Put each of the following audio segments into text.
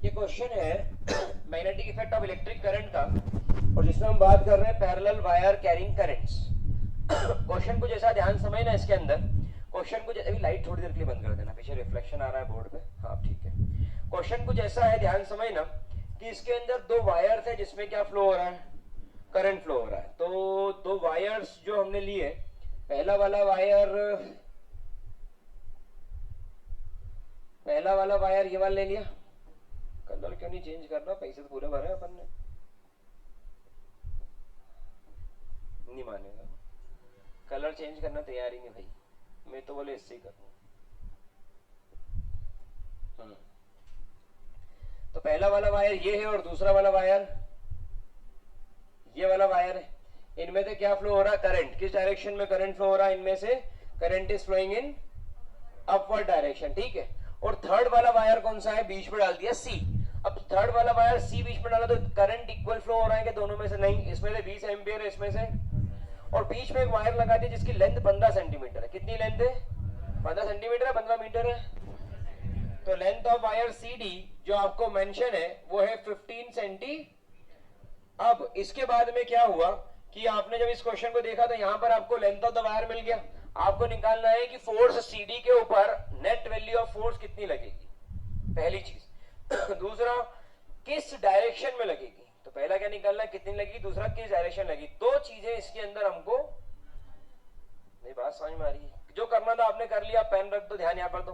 ये क्वेश्चन है magnetic effect of electric current का, और जिसमें हम बात कर रहे हैं parallel wire carrying currents. Question को जैसा ध्यान समझना इसके अंदर, क्वेश्चन को अभी लाइट थोड़ी देर के लिए बंद कर देना, पीछे रिफ्लेक्शन आ रहा है बोर्ड पे। हाँ ठीक है। क्वेश्चन को जैसा है ध्यान समझना कि इसके अंदर दो वायर थे जिसमें क्या फ्लो हो रहा है, करंट फ्लो हो रहा है। तो दो वायर्स जो हमने लिए, पहला वाला वायर ये वाला ले लिया। कलर क्यों नहीं चेंज करना, पैसे तो पूरे भरे अपन ने। नहीं मानेगा, कलर चेंज करना तैयार ही नहीं भाई, मैं तो बोले इससे ही करूँ। तो पहला वाला वायर ये है और दूसरा वाला वायर ये वाला वायर है। इनमें से क्या फ्लो हो रहा है, करंट। किस डायरेक्शन में करंट फ्लो हो रहा है, इनमें से current is flowing in upward direction, ठीक है। और थर्ड वाला वायर कौन सा है, बीच में डाल दिया सी। अब थर्ड वाला वायर सी बीच में डाला तो करंट इक्वल फ्लो हो रहा है कि दोनों में से, नहीं, इसमें से 20 एम्पियर है इसमें से, और बीच में एक वायर लगा दी जिसकी लेंथ 15 सेंटीमीटर है। कितनी लेंथ है, 15 सेंटीमीटर है, 15 मीटर है। तो length of wire C D जो आपको मेंशन है वो है 15 सेंटी। अब इसके बाद में क्या हुआ कि आपने जब इस क्वेश्चन को देखा तो यहाँ पर आपको लेंथ ऑफ द वायर मिल गया। आपको निकालना है कि फोर्स सीडी के ऊपर नेट वैल्यू ऑफ फोर्स कितनी लगेगी, पहली चीज। दूसरा, किस डायरेक्शन में लगेगी। तो पहला क्या निकालना है, कितनी लगेगी, दूसरा किस डायरेक्शन लगेगी। दो चीजें इसके अंदर हमको, नहीं बात समझ में आ रही है, जो करना था आपने कर लिया। पेन रख दो, ध्यान यहाँ पर दो,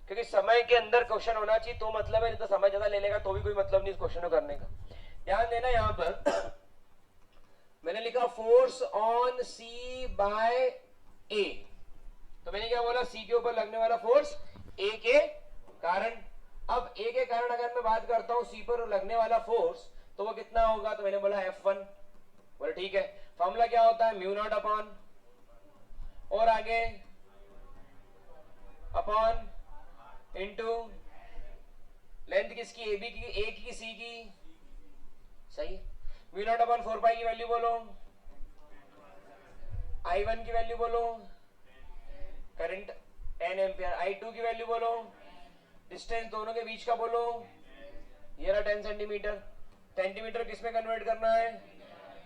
क्योंकि समय के अंदर क्वेश्चन होना चाहिए तो मतलब है, नहीं तो समय ज्यादा ले लेगा तो भी कोई मतलब नहीं इस क्वेश्चन को करने का। ध्यान देना यहाँ पर मैंने लिखा फोर्स ऑन सी बाय ए। तो मैंने क्या बोला, सी के ऊपर लगने वाला फोर्स ए के कारण। अब ए के कारण अगर मैं बात करता हूं सी पर लगने वाला फोर्स तो वो कितना होगा, तो मैंने बोला F1। बोले ठीक है। फॉर्मूला क्या होता है, म्यू नॉट अपॉन, और आगे अपॉन इनटू लेंथ किसकी, ए बी की, ए की सी की, सही। म्यू नॉट अपॉन 4 पाई की वैल्यू बोलो, I1 की वैल्यू बोलो, करंट 10 एम्पियर, I2 की वैल्यू बोलो, डिस्टेंस दोनों के बीच का बोलो, ये रहा 10 सेंटीमीटर। सेंटीमीटर किस में कन्वर्ट करना है,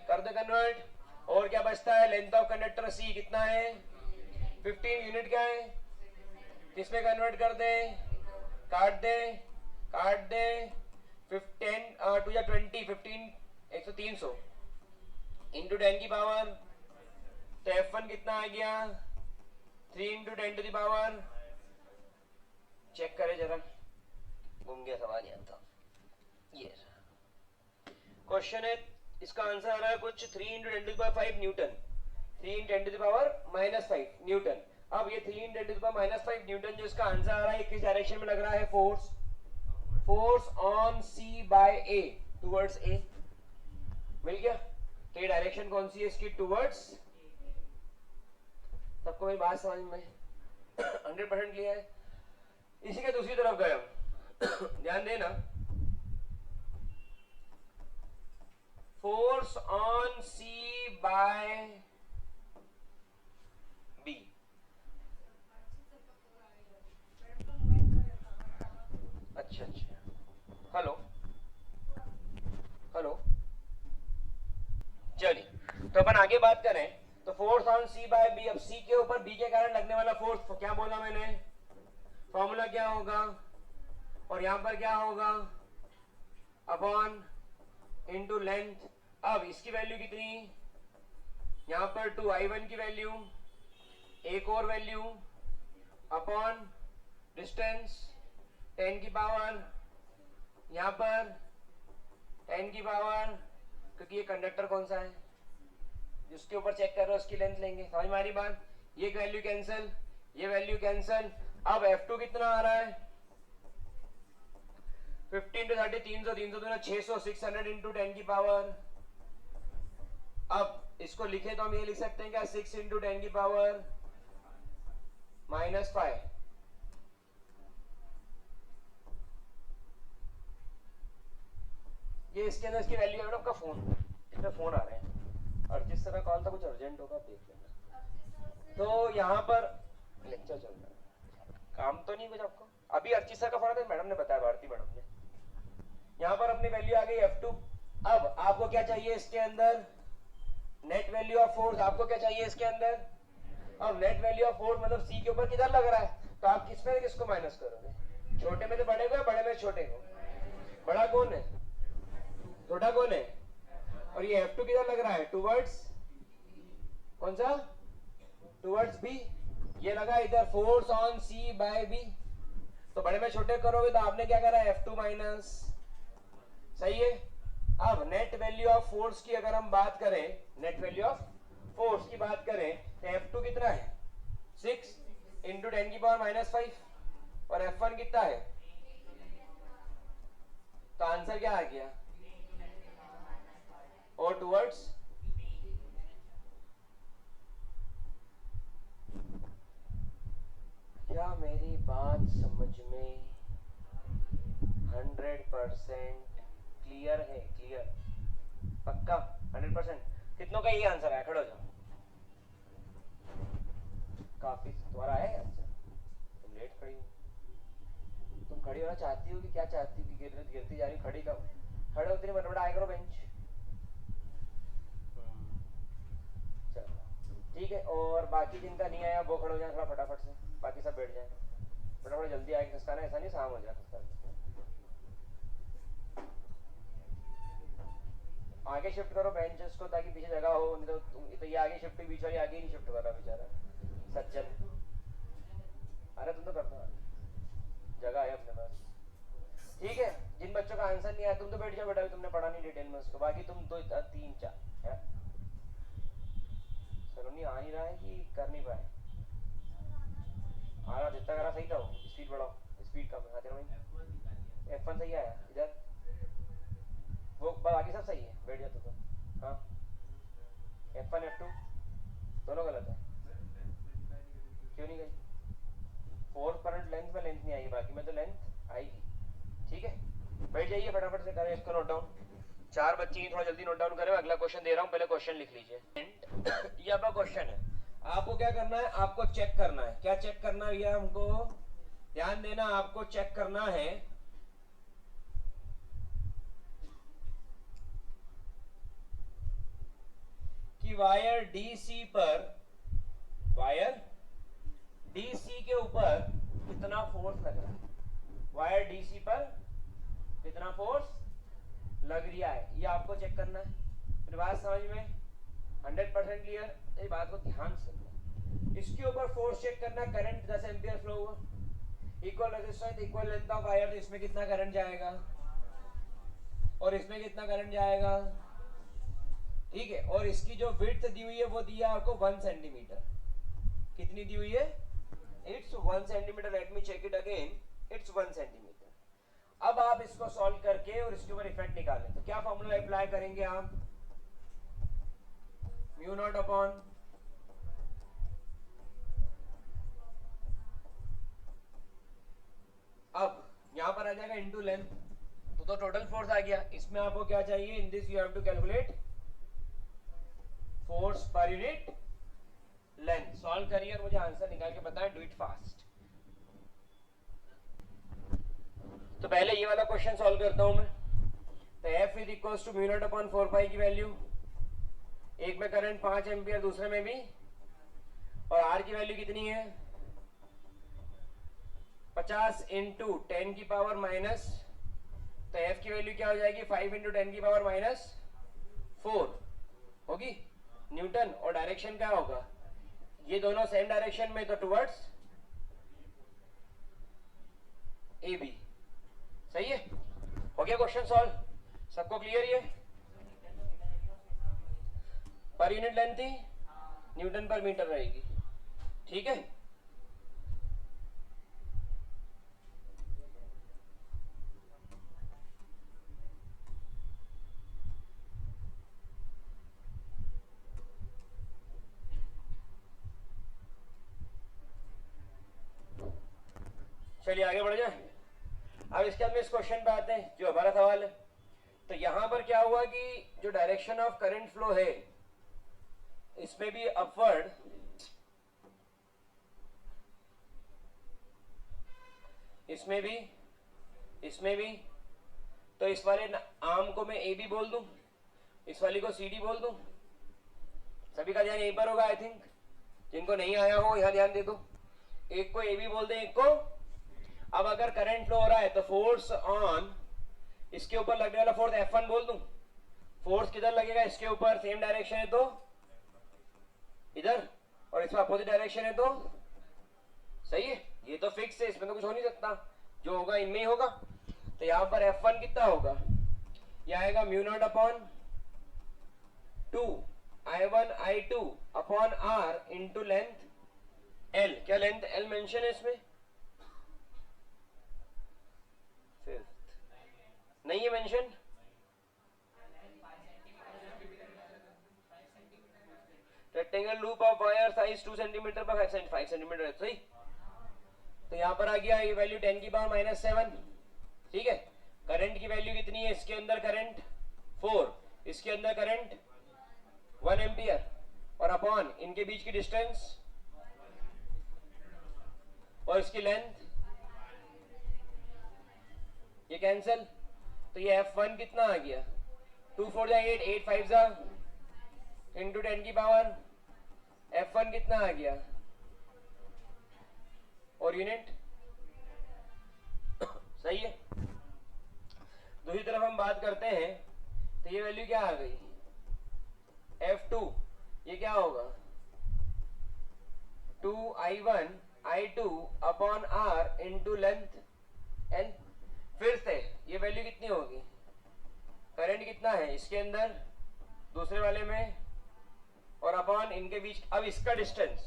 कर दे कन्वर्ट। और क्या बचता है, लेंथ ऑफ कंडक्टर सी कितना है, 15 यूनिट क्या है, किस में कन्वर्ट कर दे, काट दे 15 टू या 20, 15 300 इंटू 10 की पावर। तो F1 कितना आ गया, 3 into 10 to the power, check करे जरा, घूम गया सवाल यहाँ था। ये क्वेश्चन है, इसका आंसर आ रहा है कुछ 3 into 10 to the power 5 newton, 3 into 10 to the power -5 newton. अब ये 3 into 10 to the power -5 newton जो इसका आंसर आ रहा है, किस डायरेक्शन में लग रहा है, force on C by a, towards a. मिल गया। तो ये डायरेक्शन कौन सी है इसकी, टुवर्ड्स। सबको मेरी बात समझ में 100% क्लियर है। इसी के दूसरी तरफ गए हम ध्यान देना, force on C by B. अच्छा, हेलो चलिए, तो अपन आगे बात करें। तो force on C by B, अब सी के ऊपर बी के कारण लगने वाला फोर्स, तो क्या बोला मैंने, फॉर्मूला क्या होगा, और यहां पर क्या होगा, अपॉन इनटू लेंथ। अब इसकी वैल्यू कितनी, यहां पर 2 I1 की वैल्यू, एक और वैल्यू अपॉन डिस्टेंस 10 की पावर, यहां पर 10 की पावर, क्योंकि ये कंडक्टर कौन सा है जिसके ऊपर चेक कर रहे हो उसकी लेंथ लेंगे। समझ में आ रही बात, ये वैल्यू कैंसिल, ये वैल्यू कैंसिल। अब F2 कितना आ रहा है, 15 टू 30, 300, 300 दूना 600, 600 इंटू 10 की पावर। अब इसको लिखे तो हम ये लिख सकते हैं क्या, 6 इंटू 10 की पावर -5। ये इसके अंदर इसकी वैल्यू है। आपका फोन, इसमें फोन आ रहे हैं, अर्जित सर का कॉल था, कुछ अर्जेंट होगा, देख लेना। तो यहाँ पर लेक्चर चल रहा है, काम तो नहीं कुछ आपको। अभी अर्जित सर का फोन था, मैडम ने बताया, भारती मैडम ने। यहाँ पर अपनी वैल्यू आ गई F2। अब आपको क्या चाहिए इसके अंदर, नेट वैल्यू ऑफ फोर्स। आपको क्या चाहिए इसके अंदर, अब नेट वैल्यू ऑफ फोर्स मतलब C के ऊपर किधर लग रहा है, तो आप किस में किसको माइनस करोगे, छोटे में से बड़े को या बड़े में छोटे को, बड़ा कौन है, छोटा कौन है, और ये F2 किधर लग रहा है, टुवर्ड्स कौन सा, टुवर्ड्स B, ये लगा इधर force on C by B, तो बड़े में छोटे करोगे तो आपने क्या करा F2 माइनस, सही है। अब नेट वैल्यू ऑफ फोर्स की अगर हम बात करें, नेट वैल्यू ऑफ फोर्स की बात करें तो F2 कितना है 6 इंटू 10 की पावर -5 और F1 कितना है, तो आंसर क्या आ गया, और टुवर्ड्स क्या मेरी बात समझ में 100% क्लियर है, क्लियर पक्का 100%, कितनों का ये आंसर है, खड़े हो जाओ, काफी तुम्हारा है आंसर, तुम लेट खड़ी हो, तुम खड़ी होना चाहती हो कि क्या चाहती हो, कि गिरती जा रही, खड़ी कब, खड़े होते नहीं बड़ा आया करो बेंच, चलो ठीक है। और बाकी जिनका नहीं आया वो खड़े हो जाए थोड़ा फटाफट से, बाकी सब बैठ जाए फटाफट, जल्दी आएगी खिसकाना, ऐसा नहीं शाम हो जाए खिसकाना, आगे शिफ्ट करो बेंचेस को ताकि पीछे जगह हो, नहीं तो ये आगे शिफ्ट, बीच वाली आगे नहीं शिफ्ट कर रहा बेचारा सज्जन, अरे तुम तो करना, जगह है अपने पास, ठीक है। जिन बच्चों का आंसर नहीं आया तुम तो बैठ जाओ बेटा, तुमने पढ़ा नहीं डिटेल में उसको, बाकी तुम 2 3 4 सलोनी आ नहीं रहा है कि कर नहीं पाए, आ रहा जितना करा सही था, वो स्पीड बढ़ाओ, स्पीड कम है भाई, F1 सही आया इधर, वो बाकी सब सही है, बैठ जाते तो, हाँ F1 F2 दोनों गलत है, क्यों नहीं गई, फोर्स करंट लेंथ में लेंथ नहीं आएगी, बाकी में तो लेंथ आएगी, ठीक है। बैठ जाइए फटाफट से करें इसको नोट डाउन, 4 बच्चे थोड़ा जल्दी नोट डाउन करें, अगला क्वेश्चन दे रहा हूँ, पहले क्वेश्चन लिख लीजिए। ये आपका क्वेश्चन है, आपको क्या करना है, आपको चेक करना है, क्या चेक करना है भैया, हमको ध्यान देना, आपको चेक करना है कि वायर डीसी पर, वायर डीसी के ऊपर कितना फोर्स लग रहा है, वायर डीसी पर कितना फोर्स लग रहा है, ये आपको चेक करना है। मेरी बात समझ में 100% क्लियर, ये बात को ध्यान से सुनना, इसके ऊपर फोर्स चेक करना, करंट 10 एम्पियर फ्लो हुआ, equal resistance equal length of wire, तो इसमें कितना करंट जाएगा और इसमें कितना करंट जाएगा, ठीक है। और इसकी जो विड्थ दी हुई है वो दी है आपको 1 सेंटीमीटर, कितनी दी हुई है, it's 1 centimetre, let me check it again, it's 1 centimetre. अब आप इसको सॉल्व करके और इसके ऊपर इफेक्ट निकालें, तो क्या फॉर्मूला अप्लाई करेंगे आप, म्यू नॉट अपॉन अब यहां पर आ जाएगा इनटू लेंथ, तो टोटल फोर्स आ गया, इसमें आपको क्या चाहिए, in this you have to calculate force per unit length, solve करिए और मुझे आंसर निकाल के बताएं, डू इट फास्ट। तो पहले ये वाला क्वेश्चन सॉल्व करता हूं मैं, तो F is equal to mu not upon 4 pi की वैल्यू, एक में करंट 5 एम्पियर, दूसरे में भी, और R की वैल्यू कितनी है 50 इंटू 10 की पावर माइनस, तो F की वैल्यू क्या हो जाएगी 5 इंटू 10 की पावर -4 होगी न्यूटन, और डायरेक्शन क्या होगा, ये दोनों सेम डायरेक्शन में, तो टुवर्ड्स ए बी, सही है, हो गया क्वेश्चन सॉल्व, सबको क्लियर, ये पर यूनिट लेंथ ही न्यूटन पर मीटर रहेगी, ठीक है। चलिए आगे बढ़ जाए, अब इसके बाद में इस क्वेश्चन पे आते हैं जो हमारा सवाल है। तो यहां पर क्या हुआ कि जो डायरेक्शन ऑफ करंट फ्लो है इसमें भी अपवर्ड, इसमें भी तो इस वाले आर्म को मैं ए बी बोल दूं, इस वाली को सी डी बोल दूं। सभी का ध्यान यहीं पर होगा आई थिंक, जिनको नहीं आया हो यहां ध्यान दे दो। एक को ए बी बोल दें, एक को। अब अगर करंट फ्लो हो रहा है तो फोर्स ऑन इसके ऊपर लगने वाला फोर्स F1 बोल दूं। फोर्स किधर लगेगा, इसके ऊपर, सेम डायरेक्शन है तो इधर, और इसमें अपोजिट डायरेक्शन है तो सही है। ये तो फिक्स है, इसमें तो कुछ हो नहीं सकता, जो होगा इनमें ही होगा। तो यहां पर F1 कितना होगा, ये आएगा mu not upon 2 I1 I2 upon R into length L। क्या लेंथ L मेंशन है इसमें, नहीं है mention. Rectangle loop of wire size 2 centimetre पर 5 सेंटीमीटर है, सही। तो यहां पर आ गया ये वैल्यू 10 की पावर -7, ठीक है। करंट की वैल्यू कितनी है, इसके अंदर करंट 4, इसके अंदर करंट 1 एम्पियर, और अपॉन इनके बीच की डिस्टेंस और इसकी लेंथ, ये कैंसिल। तो ये F1 कितना आ गया, 2 4 जा 8, 8 5 जा इंटू 10 की पावर, F1 कितना आ गया, और यूनिट सही है। दूसरी तरफ हम बात करते हैं तो ये वैल्यू क्या आ गई, F2, ये क्या होगा 2 I1 I2 upon R into length L। फिर से ये वैल्यू कितनी होगी, करंट कितना है इसके अंदर, दूसरे वाले में, और अपॉन इनके बीच, अब इसका डिस्टेंस,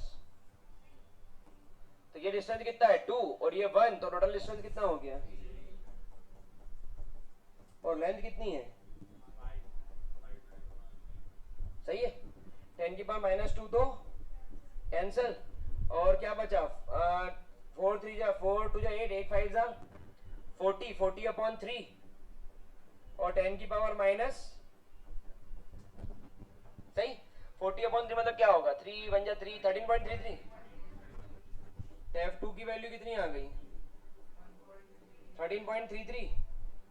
तो ये डिस्टेंस कितना है 2 और ये 1, तो टोटल डिस्टेंस कितना हो गया, और लेंथ कितनी है, सही है। 10 की पावर -2 तो कैंसिल, और क्या बचा 4 3 जा 4 2 जा 8, 8 5 जा 40, 40 अपॉन 3, और 10 की पावर माइनस, सही। 40 अपॉन 3 मतलब क्या होगा, 3 1 जा 3, 13.33। F2 की वैल्यू कितनी आ गई, 13.33।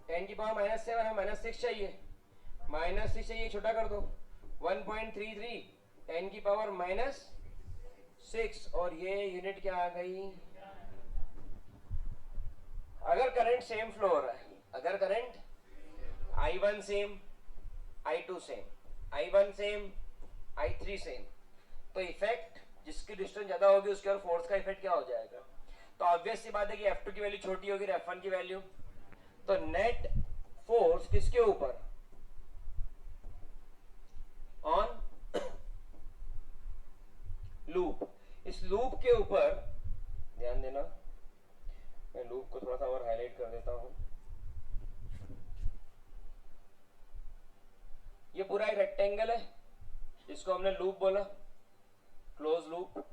10 की पावर -7 है, -6 चाहिए, -6 चाहिए, छोटा कर दो, 1.33, 10 की पावर -6, और ये यूनिट क्या आ गई। अगर करंट सेम फ्लो हो रहा है, अगर current I1 same, I2 same, I1 same, I3 same, तो इफेक्ट जिसकी डिस्टेंस ज्यादा होगी उसके और फोर्स का इफेक्ट क्या हो जाएगा। तो ऑब्वियस सी बात है कि F2 की वैल्यू छोटी होगी F1 की वैल्यू, तो नेट फोर्स किसके ऊपर, ऑन लूप, इस लूप के ऊपर ध्यान देना। मैं लूप को थोड़ा सा और हाईलाइट कर देता हूं। ये पूरा एक रेक्टेंगल है जिसको हमने लूप बोला, क्लोज लूप।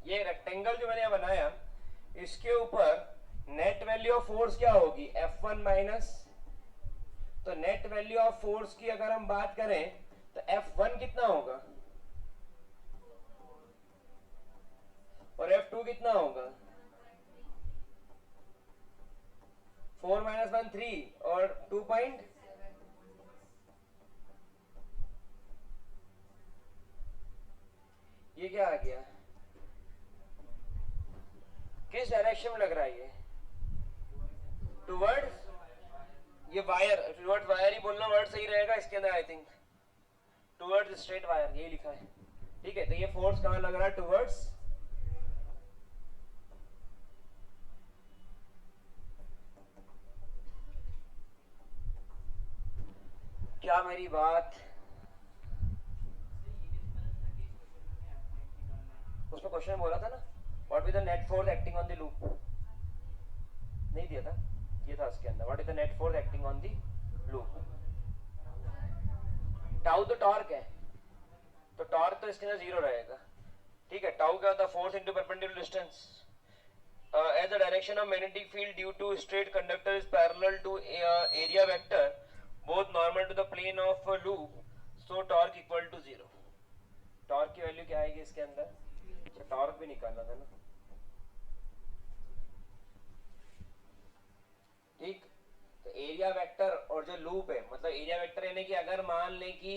ये रेक्टेंगल जो मैंने बनाया, इसके ऊपर नेट वैल्यू ऑफ फोर्स क्या होगी, F1 माइनस, तो नेट वैल्यू ऑफ फोर्स की अगर हम बात करें तो F1 कितना होगा और F2 कितना होगा, 4 - 1 3 और 2 पॉइंट, ये क्या आ गया, किस डायरेक्शन में लग रहा है ये, टुवर्ड्स, ये वायर, टुवर्ड्स वायर ही बोलना वर्ड सही रहेगा इसके अंदर I think, towards straight wire, यही लिखा है, ठीक है। तो ये फोर्स कहां लग रहा है, टुवर्ड्स, क्या मेरी बात, उसमें क्वेश्चन बोला था ना, what is the net force acting on the loop, नहीं दिया था, ये था इसके अंदर, what is the net force acting on the loop. Tau तो टॉर्क है, तो टॉर्क तो इसके अंदर 0 रहेगा, ठीक है। टाउ क्या होता है, force into perpendicular distance, as the direction of magnetic field due to straight conductor is parallel to area vector both normal to the plane of a loop, so torque equal to 0। Torque की value क्या आएगी इसके अंदर, अच्छा torque भी निकालना था ना, ठीक। तो एरिया वेक्टर और और जो लूप है मतलब एरिया वेक्टर यानी कि अगर मान लें कि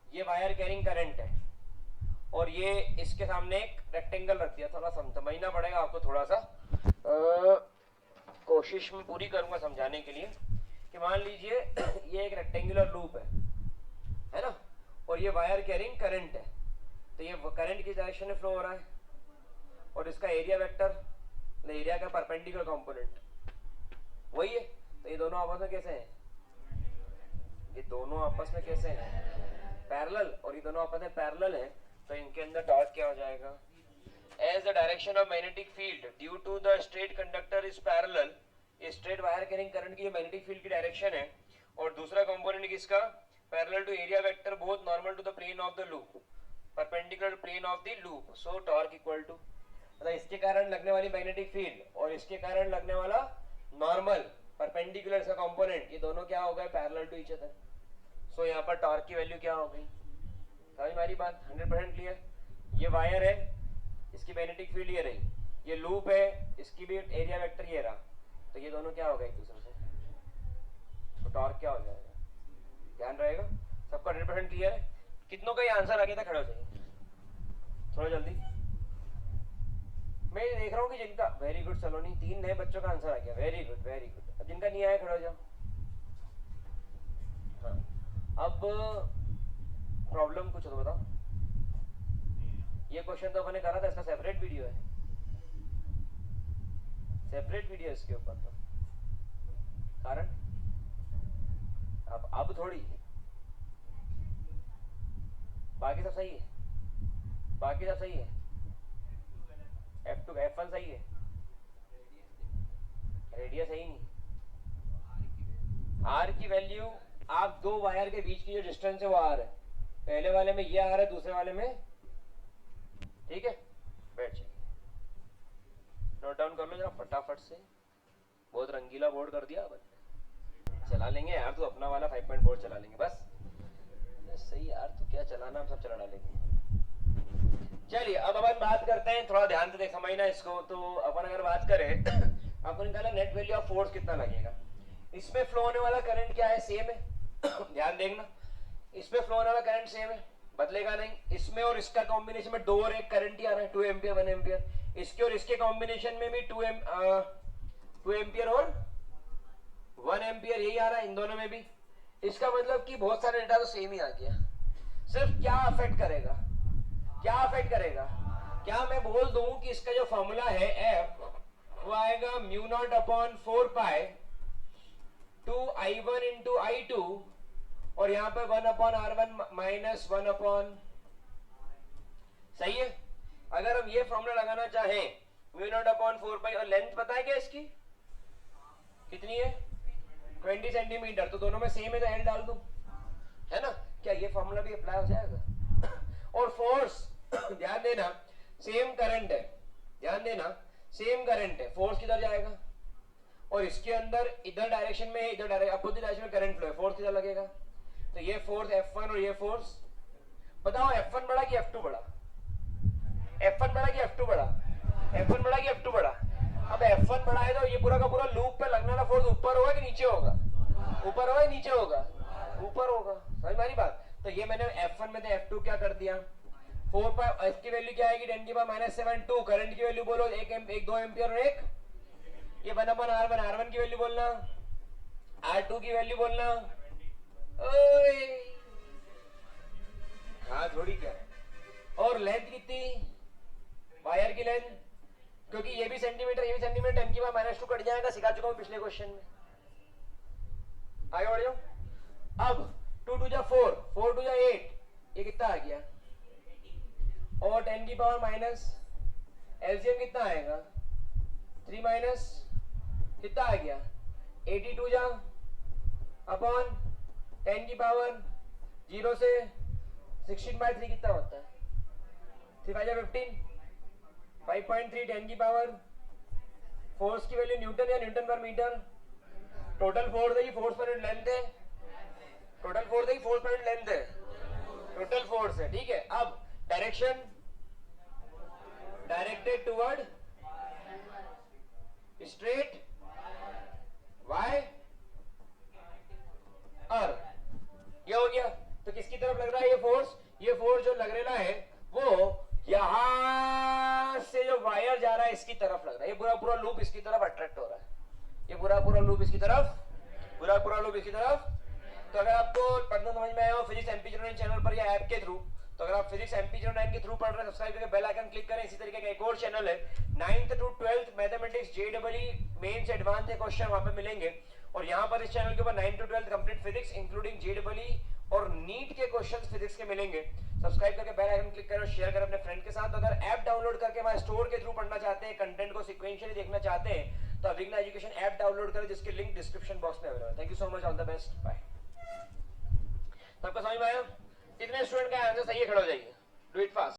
ये वायर कैरिंग करंट है और ये इसके सामने एक रेक्टेंगल रख दिया, थोड़ा समझना पड़ेगा आपको, थोड़ा सा कोशिश में पूरी करूंगा समझाने के लिए कि मान लीजिए ये एक रेक्टेंगुलर लूप है ना, और ये वायर कैरिंग करंट है, तो ये करंट की डायरेक्शन में फ्लो हो रहा है और इसका एरिया वेक्टर एरिया का परपेंडिकुलर कंपोनेंट वही है। तो ये दोनों आपस में कैसे हैं, ये दोनों आपस में कैसे हैं, पैरेलल, और ये दोनों आपस में पैरेलल है, तो इनके अंदर टॉर्क क्या हो जाएगा, as the direction of magnetic field due to the straight conductor is parallel, ये स्ट्रेट वायर कैरिंग करंट की जो मैग्नेटिक फील्ड की डायरेक्शन है और दूसरा कंपोनेंट किसका, parallel to area vector both normal to the plane of the loop, perpendicular plane of the loop, so torque equal to, मतलब इसके कारण लगने वाली मैग्नेटिक फील्ड और इसके कारण लगने वाला नॉर्मल परपेंडिकुलर सा कंपोनेंट, ये दोनों क्या हो गए, पैरेलल टू ईच अदर, सो यहाँ पर टॉर्क की वैल्यू क्या हो गई, समझ में आ रही बात, 100% क्लियर। ये वायर है, इसकी मैग्नेटिक फील्ड ये रही, ये लूप है, इसकी भी एरिया वेक्टर ये रहा, तो ये दोनों क्या हो गए एक दूसरे से, तो टॉर्क क्या हो जाएगा, ध्यान रहेगा सबका, 100% क्लियर है। कितनों का ये आंसर आ गया था, खड़े हो जाइए थोड़ा जल्दी, मैं देख रहा हूँ कि जिनका, वेरी गुड सलोनी, 3 नए बच्चों का आंसर आ गया, वेरी गुड वेरी गुड, अब जिनका नहीं आया खड़े हो जाओ। हाँ, अब प्रॉब्लम कुछ हो तो बताओ, ये क्वेश्चन तो अपने करा था, इसका सेपरेट वीडियो है, सेपरेट वीडियो इसके ऊपर, तो कारण अब थोड़ी, बाकी सब सही है, बाकी सब सही है, F2 F1 सही है, रेडियस सही नहीं, R की वैल्यू, आप दो वायर के बीच की जो डिस्टेंस है वो R है, पहले वाले में ये R है, दूसरे वाले में, ठीक है, बैठ जाइए, नोट डाउन कर लो जरा फटाफट से, बहुत रंगीला बोर्ड कर दिया अपन, चला लेंगे यार, तू अपना वाला 5.4 चला लेंगे बस, सही यार, तू क्या चलाना, हम सब चला डालेंगे। चलिए अब अपन बात करते हैं, थोड़ा ध्यान से समझना इसको, तो अपन अगर बात करें आपको निकाला नेट वैल्यू ऑफ फोर्स कितना लगेगा, इसमें फ्लो होने वाला करंट क्या है, सेम है ध्यान देखना, इसमें फ्लो होने वाला करंट सेम है, बदलेगा नहीं, इसमें और इसका कॉम्बिनेशन में 2 और 1 करंट ही आ रहा है, 2 एम्पियर 1 एम्पियर, इसके और इसके कॉम्बिनेशन में भी 2 एम्पियर और 1 एम्पियर यही आ रहा है, इन दोनों में भी, इसका मतलब कि बहुत सारे डेटा तो सेम ही आ गया, सिर्फ क्या अफेक्ट करेगा, क्या अफेक्ट करेगा, क्या मैं बोल दूं कि इसका जो फॉर्मूला है F वो आएगा mu not upon 4 pi 2I1 into I2 और यहाँ पर 1 अपॉन R1 माइनस 1 अपॉन, सही है। अगर हम ये फॉर्मूला लगाना चाहें म्यू नॉट अपॉन 4 पाई, और लेंथ पता है क्या इसकी कितनी है, 20 सेंटीमीटर, तो दोनों में सेम है तो L डाल दूं, है ना, क्या ये फॉर्मूला भी अप्लाई हो जाएगा। और फोर्स ध्यान देना सेम करंट है, ध्यान देना सेम करंट है, फोर्स किधर जाएगा, और इसके अंदर इधर डायरेक्शन में, इधर अपोजिट डायरेक्शन में करंट फ्लो है, फोर्स किधर लगेगा, तो ये फोर्स F1 और ये फोर्स, बताओ F1 बड़ा कि F2 बड़ा, F1 बड़ा कि F2 बड़ा, F1 बड़ा कि F2 बड़ा, अब F1 बड़ा है तो ये पूरा का पूरा लूप पे लगने वाला फोर्स ऊपर होगा कि नीचे होगा, ऊपर होगा नीचे होगा, ऊपर होगा, समझ में आ रही बात। तो ये मैंने F1 में से F2 क्या कर दिया, 4 पाई, F की वैल्यू क्या आएगी 10 की पावर -7, 2 करंट की वैल्यू बोलो 1 2 एम्पियर और 1, ये 1 अपॉन R1, R1 की वैल्यू बोलना, R2 की वैल्यू बोलना, ओए हाँ थोड़ी क्या है, और लेंथ कितनी, वायर की लेंथ, क्योंकि ये भी सेंटीमीटर ये भी सेंटीमीटर, 10 की पावर -2 कट जाएगा, सिखा चुका हूं पिछले क्वेश्चन में, आगे बढ़ जाओ। अब 2 2 जा 4, 4 2 जा 8, ये कितना आ गया, और 10 की पावर माइनस, एलसीएम कितना आएगा 3 माइनस कितना आ गया 82 जा अपॉन 10 की पावर 0 से 16/3 कितना होता है 3 5 15, 5.3, 10 की पावर, फोर्स की वैल्यू न्यूटन या न्यूटन पर मीटर, टोटल फोर्स है, फोर्स पर यूनिट लेंथ है, टोटल फोर्स है, फोर्स पर यूनिट लेंथ है, टोटल फोर्स है, ठीक है। अब direction directed toward straight y सकता है। ये पूरा पूरा लूप इसकी तरफ अट्रैक्ट हो रहा है, ये पूरा पूरा लूप इसकी तरफ, पूरा पूरा लूप इसकी तरफ। तो अगर आपको पढ़ना समझ में आया हो फिजिक्स MP09 चैनल पर या ऐप के थ्रू, तो अगर आप फिजिक्स MP09 के थ्रू पढ़ रहे हैं, सब्सक्राइब करके बेल आइकन क्लिक करें। इसी तरीके का एक और चैनल है 9th to 12th mathematics JEE mains advance के क्वेश्चन वहां पे मिलेंगे। और यहाँ पर इस चैनल के ऊपर 9th to 12th complete physics including JEE और नीट के क्वेश्चंस फिजिक्स के मिलेंगे। सब्सक्राइब करके बेल आइकन क्लिक करें और शेयर करें अपने फ्रेंड के साथ। अगर ऐप डाउनलोड करके हमारे स्टोर के थ्रू पढ़ना चाहते हैं, कंटेंट को सीक्वेंशियली देखना चाहते हैं, तो अविग्ना एजुकेशन ऐप डाउनलोड करें, जिसकी लिंक डिस्क्रिप्शन बॉक्स में अवेलेबल है। Thank you so much, all the best, bye. सबको समझ में आया? कितने स्टूडेंट का आंसर सही है, खड़े हो जाइए, डू इट फास्ट।